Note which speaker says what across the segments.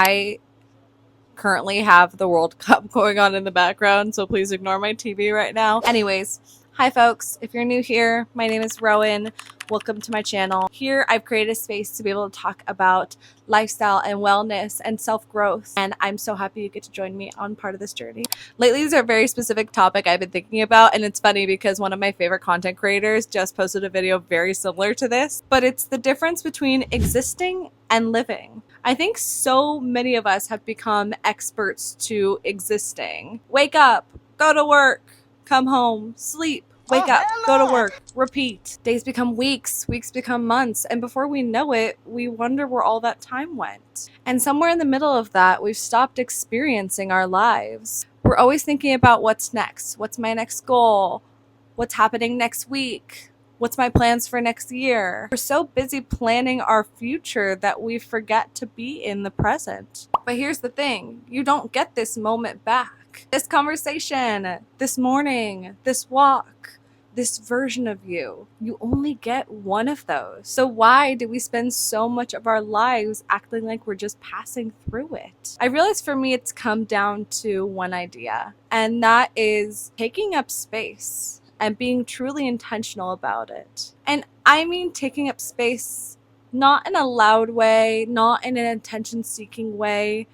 Speaker 1: I currently have the World Cup going on in the background, so please ignore my TV right now. Anyways, hi folks. If you're new here, my name is Rowan. Welcome to my channel. Here I've created a space to be able to talk about lifestyle and wellness and self-growth, and I'm so happy you get to join me on part of this journey. Lately, these are a very specific topic I've been thinking about, and it's funny because one of my favorite content creators just posted a video very similar to this, but it's the difference between existing and living. I think so many of us have become experts to existing. Wake up, go to work, come home, sleep, wake up, go to work, repeat. Days become weeks, weeks become months, and before we know it, we wonder where all that time went. And somewhere in the middle of that, we've stopped experiencing our lives. We're always thinking about what's next. What's my next goal? What's happening next week? What's my plans for next year? We're so busy planning our future that we forget to be in the present. But here's the thing, you don't get this moment back. This conversation, this morning, this walk, this version of you, you only get one of those. So why do we spend so much of our lives acting like we're just passing through it? I realize for me it's come down to one idea, and that is taking up space and being truly intentional about it. And I mean taking up space not in a loud way, not in an attention-seeking way,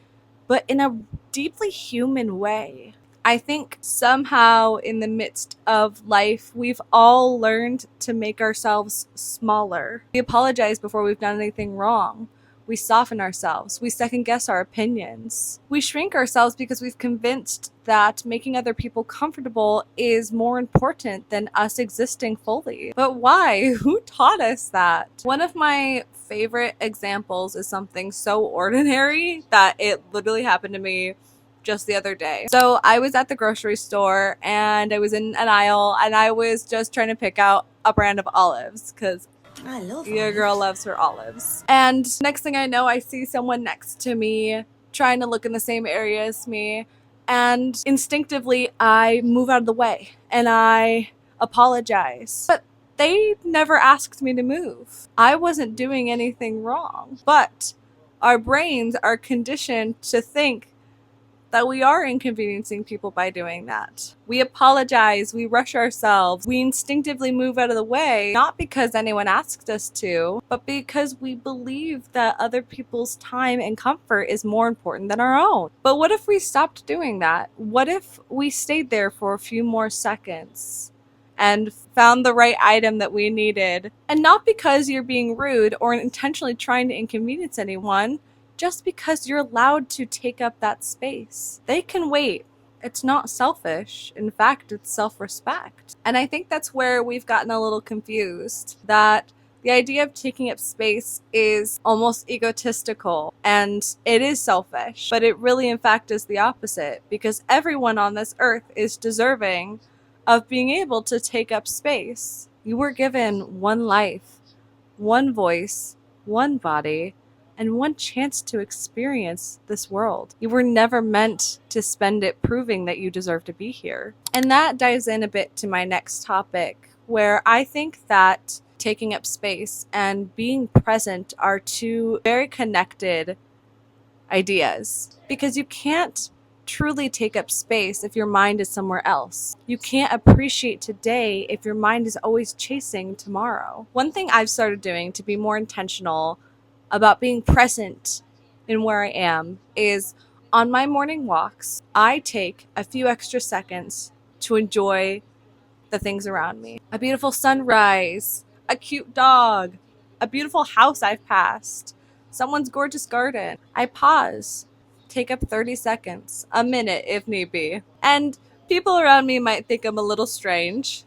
Speaker 1: but in a deeply human way. I think somehow in the midst of life, we've all learned to make ourselves smaller. We apologize before we've done anything wrong. We soften ourselves. We second guess our opinions. We shrink ourselves because we've convinced that making other people comfortable is more important than us existing fully. But why? Who taught us that? One of my favorite examples is something so ordinary that it literally happened to me just the other day. So I was at the grocery store and I was in an aisle and I was just trying to pick out a brand of olives because your girl loves her olives. And next thing I know, I see someone next to me trying to look in the same area as me. And instinctively, I move out of the way and I apologize. But they never asked me to move. I wasn't doing anything wrong. But our brains are conditioned to think that we are inconveniencing people by doing that. We apologize, we rush ourselves, we instinctively move out of the way, not because anyone asked us to, but because we believe that other people's time and comfort is more important than our own. But what if we stopped doing that? What if we stayed there for a few more seconds and found the right item that we needed? And not because you're being rude or intentionally trying to inconvenience anyone, just because you're allowed to take up that space. They can wait. It's not selfish. In fact, it's self-respect. And I think that's where we've gotten a little confused, that the idea of taking up space is almost egotistical and it is selfish, but it really in fact is the opposite, because everyone on this earth is deserving of being able to take up space. You were given one life, one voice, one body, and one chance to experience this world. You were never meant to spend it proving that you deserve to be here. And that dives in a bit to my next topic, where I think that taking up space and being present are two very connected ideas, because you can't truly take up space if your mind is somewhere else. You can't appreciate today if your mind is always chasing tomorrow. One thing I've started doing to be more intentional about being present in where I am is on my morning walks, I take a few extra seconds to enjoy the things around me. A beautiful sunrise, a cute dog, a beautiful house I've passed, someone's gorgeous garden. I pause, take up 30 seconds, a minute if need be. And people around me might think I'm a little strange,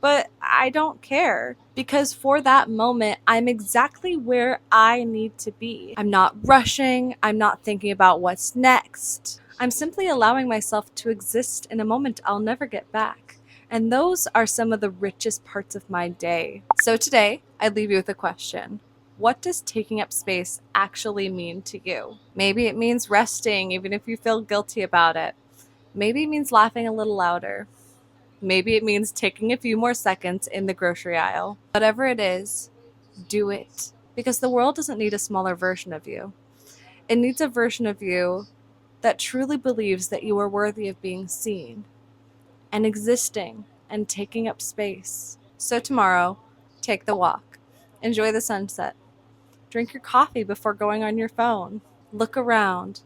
Speaker 1: but I don't care, because for that moment, I'm exactly where I need to be. I'm not rushing. I'm not thinking about what's next. I'm simply allowing myself to exist in a moment I'll never get back. And those are some of the richest parts of my day. So today, I leave you with a question. What does taking up space actually mean to you? Maybe it means resting, even if you feel guilty about it. Maybe it means laughing a little louder. Maybe it means taking a few more seconds in the grocery aisle. Whatever it is, do it. Because the world doesn't need a smaller version of you. It needs a version of you that truly believes that you are worthy of being seen and existing and taking up space. So tomorrow, take the walk. Enjoy the sunset. Drink your coffee before going on your phone. Look around.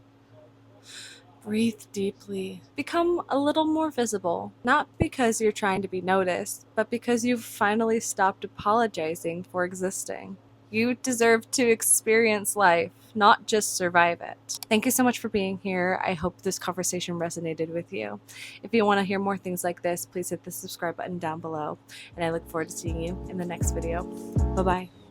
Speaker 1: Breathe deeply. Become a little more visible, not because you're trying to be noticed, but because you've finally stopped apologizing for existing. You deserve to experience life, not just survive it. Thank you so much for being here. I hope this conversation resonated with you. If you want to hear more things like this, please hit the subscribe button down below, and I look forward to seeing you in the next video. Bye-bye.